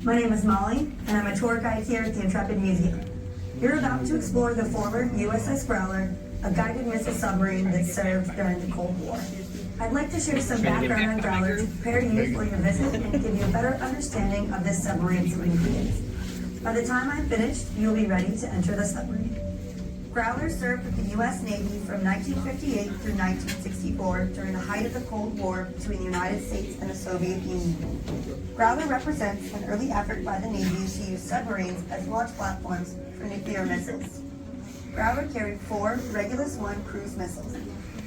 My name is Molly, and I'm a tour guide here at the Intrepid Museum. You're about to explore the former USS Growler, a guided missile submarine that served during the Cold War. I'd like to share some background on Growler to prepare you for your visit and give you a better understanding of this submarine's ingredients. By the time I'm finished, you'll be ready to enter the submarine. Growler served with the U.S. Navy from 1958 through 1964 during the height of the Cold War between the United States and the Soviet Union. Growler represents an early effort by the Navy to use submarines as launch platforms for nuclear missiles. Growler carried 4 Regulus I cruise missiles.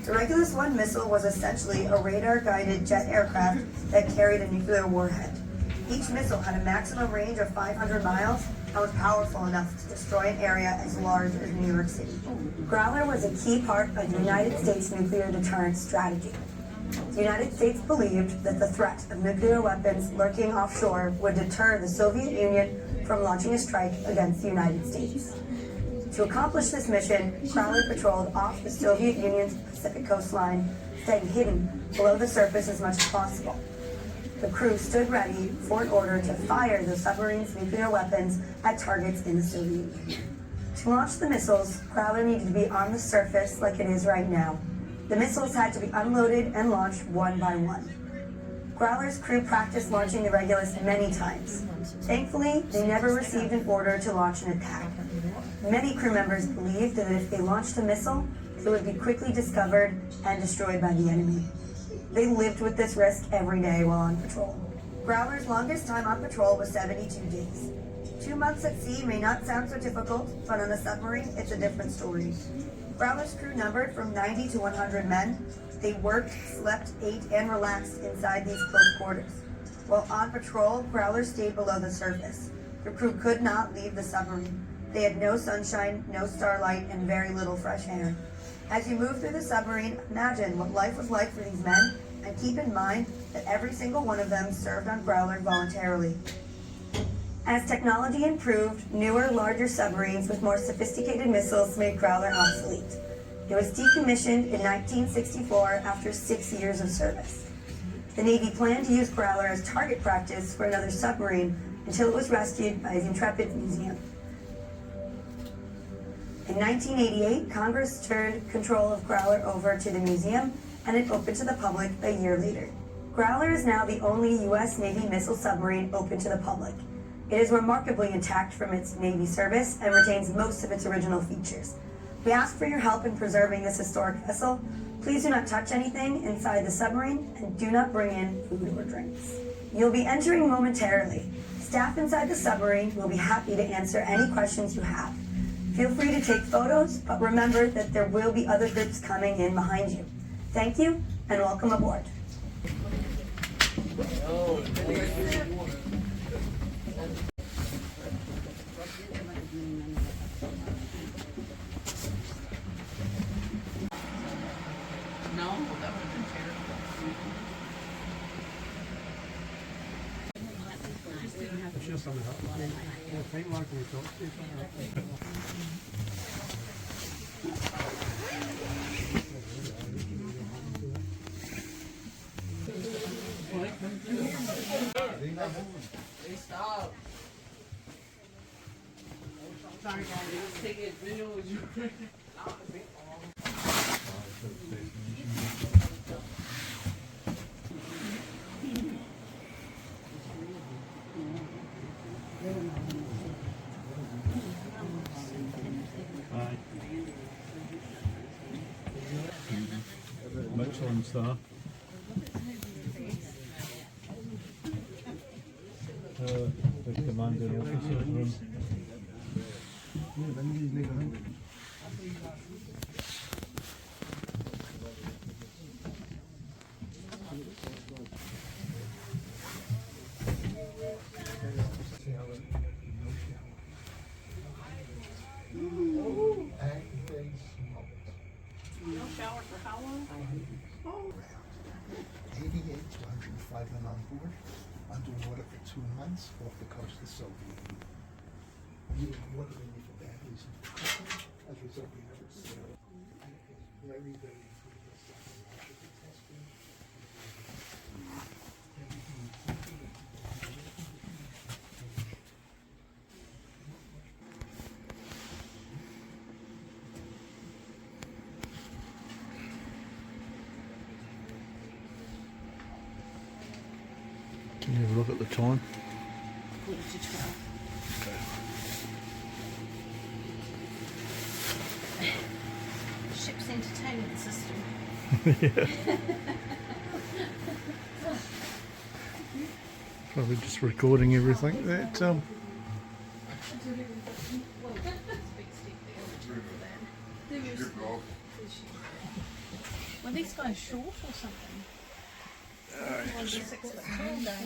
The Regulus I missile was essentially a radar-guided jet aircraft that carried a nuclear warhead. Each missile had a maximum range of 500 miles and was powerful enough to destroy an area as large as New York City. Growler was a key part of the United States nuclear deterrence strategy. The United States believed that the threat of nuclear weapons lurking offshore would deter the Soviet Union from launching a strike against the United States. To accomplish this mission, Growler patrolled off the Soviet Union's Pacific coastline, staying hidden below the surface as much as possible. The crew stood ready for an order to fire the submarine's nuclear weapons at targets in the Soviet Union. To launch the missiles, Growler needed to be on the surface like it is right now. The missiles had to be unloaded and launched one by one. Growler's crew practiced launching the Regulus many times. Thankfully, they never received an order to launch an attack. Many crew members believed that if they launched a missile, it would be quickly discovered and destroyed by the enemy. They lived with this risk every day while on patrol. Growler's longest time on patrol was 72 days. 2 months at sea may not sound so difficult, but on a submarine, it's a different story. Growler's crew numbered from 90 to 100 men. They worked, slept, ate, and relaxed inside these close quarters. While on patrol, Growler stayed below the surface. The crew could not leave the submarine. They had no sunshine, no starlight, and very little fresh air. As you move through the submarine, imagine what life was like for these men, and keep in mind that every single one of them served on Growler voluntarily. As technology improved, newer, larger submarines with more sophisticated missiles made Growler obsolete. It was decommissioned in 1964 after 6 years of service. The Navy planned to use Growler as target practice for another submarine until it was rescued by the Intrepid Museum. In 1988, Congress turned control of Growler over to the museum, and it opened to the public a year later. Growler is now the only U.S. Navy missile submarine open to the public. It is remarkably intact from its Navy service and retains most of its original features. We ask for your help in preserving this historic vessel. Please do not touch anything inside the submarine and do not bring in food or drinks. You'll be entering momentarily. Staff inside the submarine will be happy to answer any questions you have. Feel free to take photos, but remember that there will be other groups coming in behind you. Thank you, and welcome aboard. Hey, stop. Sorry, guys. Take a video with you. Much on stuff. The commanding officer's room. No shower for how long? 88 to 105 men on board, underwater for 2 months off the coast of Soviet Union. Water in for bad reason. As a result, we never sailed. Very, very testing. Can you have a look at the time? Quarter to 12. Ship's entertainment system. Probably just recording everything that Well, that's a big stick there for that. There is well, these guys short or something? Well, they're 6 foot tall, don't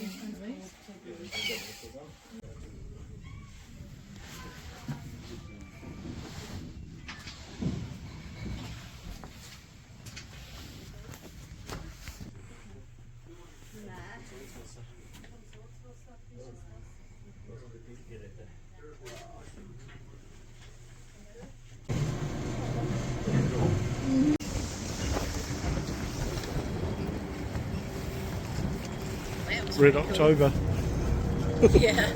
Red October. Yeah.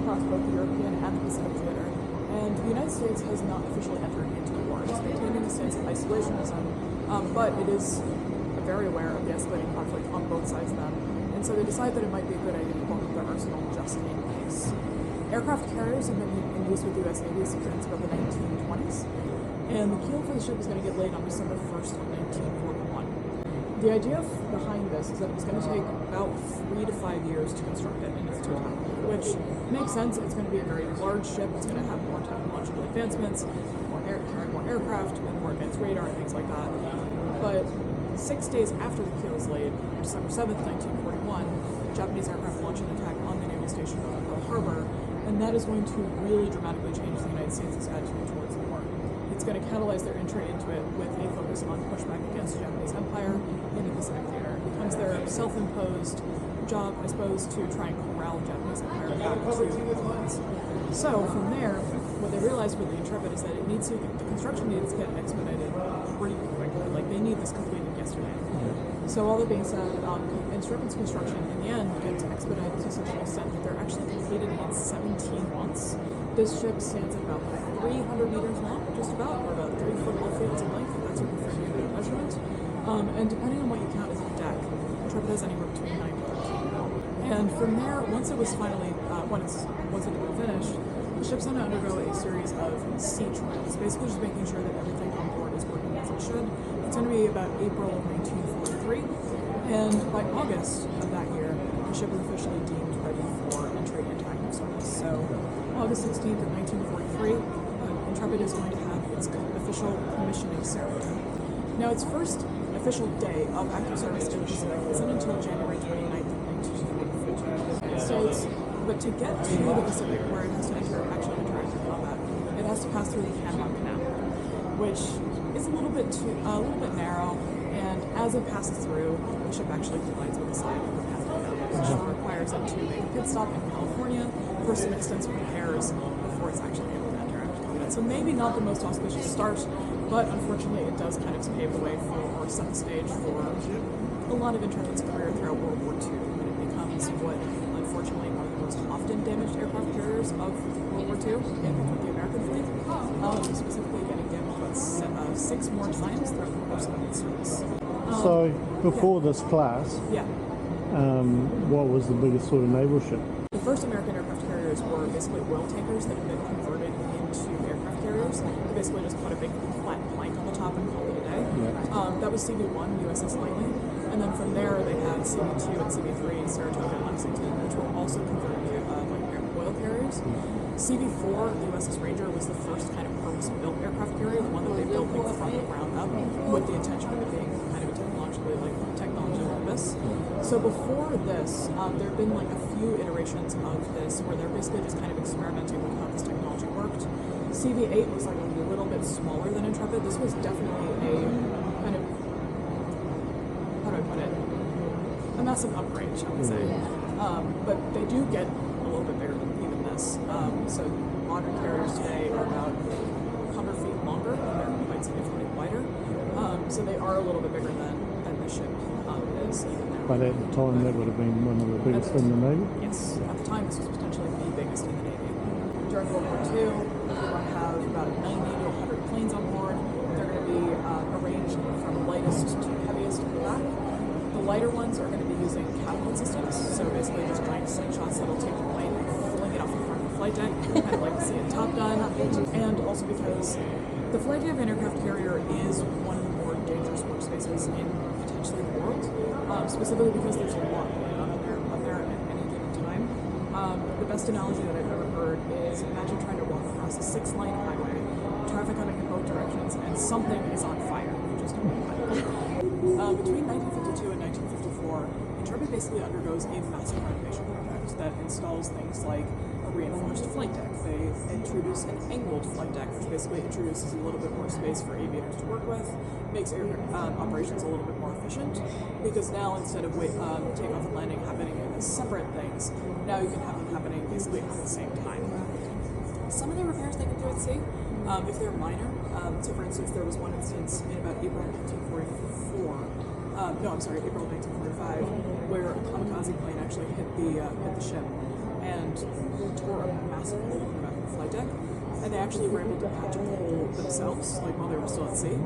across both the European and the Pacific theater. And the United States has not officially entered into the war. It's maintaining a stance of isolationism, but it is very aware of the escalating conflict on both sides of them. And so they decide that it might be a good idea to bulk up their arsenal just in case. Aircraft carriers have been in use with the U.S. Navy since about the 1920s. And the keel for the ship is going to get laid on December 1st of 1941. The idea behind this is that it was going to take about 3 to 5 years to construct it in its totality, which makes sense. It's going to be a very large ship. It's going to have more technological advancements, carry more aircraft, and more advanced radar and things like that. But 6 days after the keel is laid, December 7th, 1941, Japanese aircraft launch an attack on the naval station of Pearl Harbor, and that is going to really dramatically change the United States' attitude towards the war. It's going to catalyze their entry into it with a focus on pushback against the Japanese Empire in the Pacific theater. It becomes their self-imposed job, I suppose, to try and corral the Japanese Empire back to the lines. So from there, what they realized with the Intrepid is that the construction needs to get expedited pretty quickly. Like, they need this completed yesterday. So all that being said, Intrepid's construction in the end gets expedited to such an extent that they're actually completed in 17 months. This ship stands at about 300 meters long, just about, or about 3 football fields in length, if that's a fair unit of measurement. And depending on what you count as a deck, Intrepid has anywhere between 9 to 13. And from there, once it was finally, once it had been finished, the ship's going to undergo a series of sea trials, basically just making sure that everything on board is working as it should. It's going to be about April of 1943, and by August of that year, the ship was officially deemed ready for entry into active service. So August 16th of 1943, Intrepid is going to have its official commissioning ceremony. Now, its first official day of active service in the Pacific isn't until January 29th of 1944. But to get to the Pacific, where it has to actually enter active combat, it has to pass through the Panama Canal, which is a little bit narrow. And as it passes through, the ship actually collides with the side of the Panama Canal, which requires it to make a pit stop in California for some extensive repairs before it's actually able to enter active combat. So So maybe not the most auspicious start, but unfortunately it does kind of pave the way for, or set the stage for a lot of Intrepid's career throughout World War II, when it becomes what, unfortunately, one of the most often damaged aircraft carriers of World War II in the American fleet, specifically getting damaged about 6 more times throughout the course of its service. So before this class, Yeah. what was the biggest sort of naval ship? The first American aircraft carriers were basically oil tankers that had been converted into aircraft carriers. They basically just put a big flat plank on the top and called it a day. Yeah. That was CV-1, USS Langley. And then from there they had CV-2 and CV-3, Saratoga and Lexington, which were also converted to oil carriers. CV-4, the USS Ranger, was the first kind of purpose-built aircraft carrier, the one that they built like from the ground up, with the intention of it being kind of a technological abyss. So before this, there have been like a few iterations of this where they're basically just kind of experimenting with how this technology worked. CV-8 was like a little bit smaller than Intrepid. This was definitely a kind of, how do I put it, a massive upgrade, shall we say. But they do get a little bit bigger than even this. So modern carriers today are about 100 feet longer, and they're quite significantly wider. So they are a little bit bigger than the ship is even there. But at the time, that would have been one of the biggest in the Navy. Yes, at the time this was potentially the biggest in the Navy. During World War II, we're going to have about 90 to 100 planes on board. They're going to be arranged from lightest to heaviest in the back. The lighter ones are going to be using catapult systems, so basically just giant slingshots that'll take the plane and fling it off the front of the flight deck, kind of like to see in Top Gun. And also because the flight deck of an aircraft carrier is one of the more dangerous workspaces in potentially the world, specifically because there's a lot going on up there at any given time. The best analogy that I've ever heard is imagine trying to walk across a 6-lane highway, traffic coming in both directions, and something is on fire. You just don't know what. Between 1952 and 1954, Intrepid basically undergoes a massive renovation project that installs things like a reinforced flight deck. They introduce an angled flight deck, which basically introduces a little bit more space for aviators to work with, makes air operations a little bit more efficient, because now instead of takeoff and landing happening as separate things, now you can have them happening basically at the same time. Some of the repairs they can do at sea, if they're minor, so for instance there was one instance in about April 1945, where a kamikaze plane actually hit the ship and tore a massive hole in the back of the flight deck, and they actually were able to patch a hole themselves, like while they were still at sea.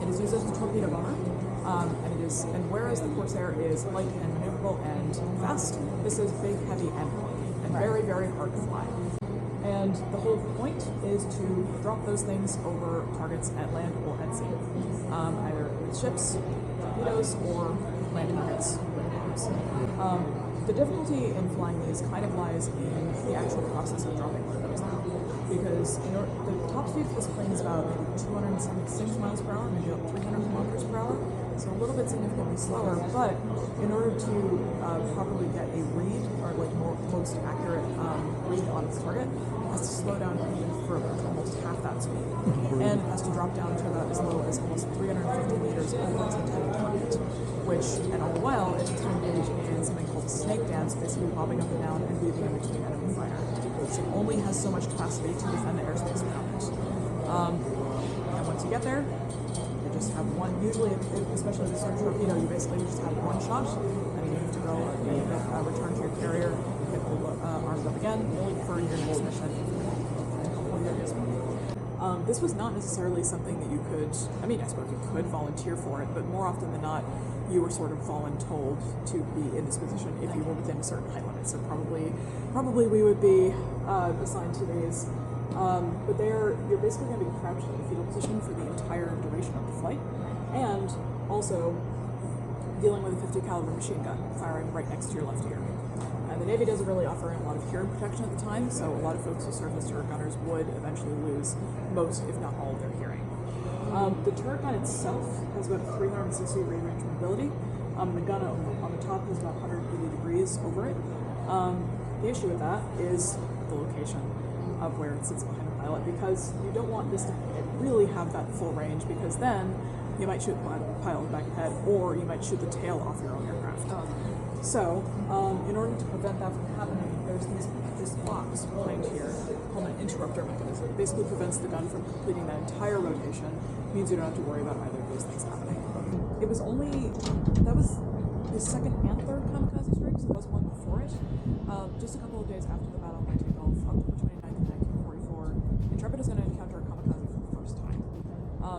It is used as a torpedo bomber, and whereas the Corsair is light and maneuverable and fast, this is big, heavy, and bulky, and very, very hard to fly. And the whole point is to drop those things over targets at land or at sea, either with ships, torpedoes, or land targets with bombs. The difficulty in flying these kind of lies in the actual process of dropping one of those down, because the top speed for this plane is about maybe 276 miles per hour, maybe about 300 kilometers per hour, so a little bit significantly slower, but in order to properly get a read, or like most accurate read on its target, it has to slow down even further to almost half that speed, and it has to drop down to about as low as almost 350 meters over its intended target, which, and all the while, it has to engage in something called a snake dance, basically bobbing up and down and weaving in between enemy fire. So it only has so much capacity to defend the airspace around it. And once you get there, you just have one, usually, especially with a certain torpedo, you basically just have one shot, and you have to go return to your carrier, get the arms up again, wait for your next mission, and hopefully you're just this was not necessarily something that you could, I mean, I suppose you could volunteer for it, but more often than not, you were sort of voluntold to be in this position if you were within a certain height limit. So probably we would be assigned to these. But you're basically going to be crouched in the fetal position for the entire duration of the flight, and also dealing with a 50 caliber machine gun firing right next to your left ear. The Navy doesn't really offer a lot of hearing protection at the time, so a lot of folks who serve as turret gunners would eventually lose most, if not all, of their hearing. The turret gun itself has about 360 degree range of mobility. The gun on the top is about 180 degrees over it. The issue with that is the location of where it sits behind the pilot, because you don't want this to really have that full range, because then you might shoot the pilot back ahead, or you might shoot the tail off your own aircraft. So, in order to prevent that from happening, there's this box behind here called an interrupter mechanism. It basically prevents the gun from completing that entire rotation, means you don't have to worry about either of those things happening. It was that was the second and third kamikaze strike, so there was one before it. Just a couple of days after the Battle of Leyte Gulf, October 29th, 1944, Intrepid is going to encounter a kamikaze for the first time.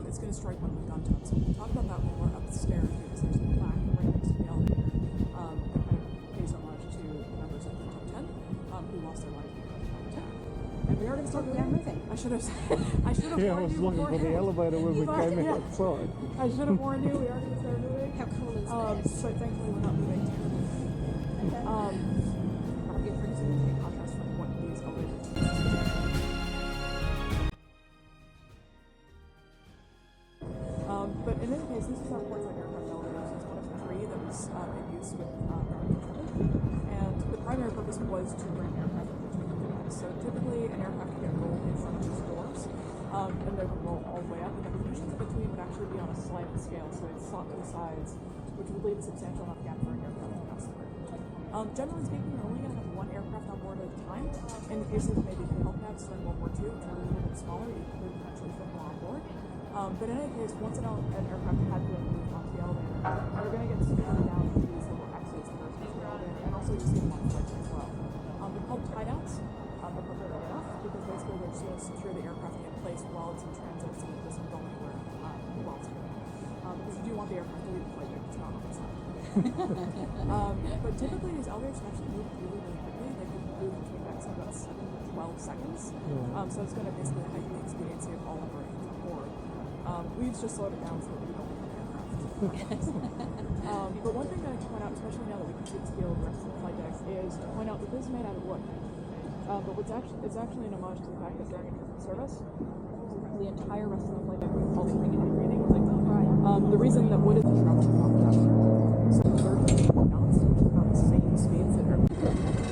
It's going to strike one of the gun tubs. We'll talk about that when we're upstairs because there's a plaque right next to the elevator that kind of pays homage to the members of the top 10 who lost their lives because of that attack. And we are going to start moving. I should have Yeah, I warned was you looking for the beforehand. elevator when we came Yeah. outside. I should have warned you. We are going to start moving. How cool is this? But thankfully we're not moving terribly. That'll be a pretty significant contrast from what these elevators but in any case, this is our portside aircraft elevators. It's one of three that was in use with and the primary purpose was to bring aircraft into the device. So typically an aircraft would get rolled in front of these doors, and they would roll all the way up, and the positions in between would actually be on a sliding scale, so it's slot to the sides, which would leave a substantial enough gap for an aircraft to pass through. Generally speaking, you're only going to have one aircraft on board at a time. In the case of maybe the Hellcats during World War II, which are a little bit smaller, you could potentially fit more on board. But in any case, once an aircraft had been moved onto the elevator, they're going to get secured down to these little X's that are attached to the elevator, and also you see them on flights as well. They're called tie-downs, appropriately enough, because basically they're just going to secure the aircraft in place while it's in transit so it doesn't go anywhere while it's moving. Because you do want the aircraft to leave the flight deck, it's not on the side. But typically these elevators can actually move really, really quickly. They can move between decks in about 7 to 12 seconds. So it's going to basically heighten the expediency of all operations on board. We've just slowed it down so that we don't have aircraft. But one thing that I can point out, especially now that we can see the scale of the rest of the flight decks, is to point out that this is made out of wood. But it's actually an homage to the fact that during Intrepid service, the entire rest of the flight deck was pulsating and breathing. The reason that wood is travel is not faster. So 30 knots, which is about the same speeds that are onto our Atlantic.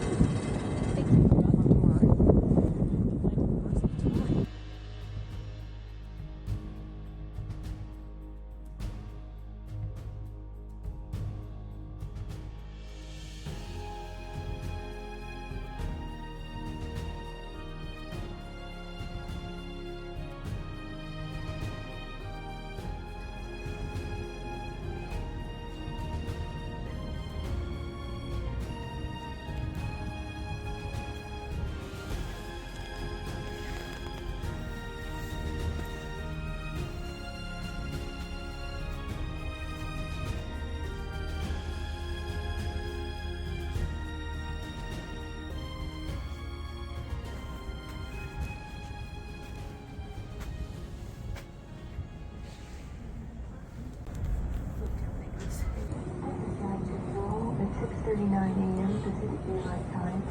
At 6:39 a.m. Pacific Daylight Time.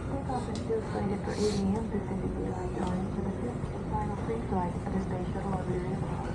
Takeoff is still slated for 8 a.m. Pacific Daylight Time for the fifth and final free flight of the Space Shuttle Harbour.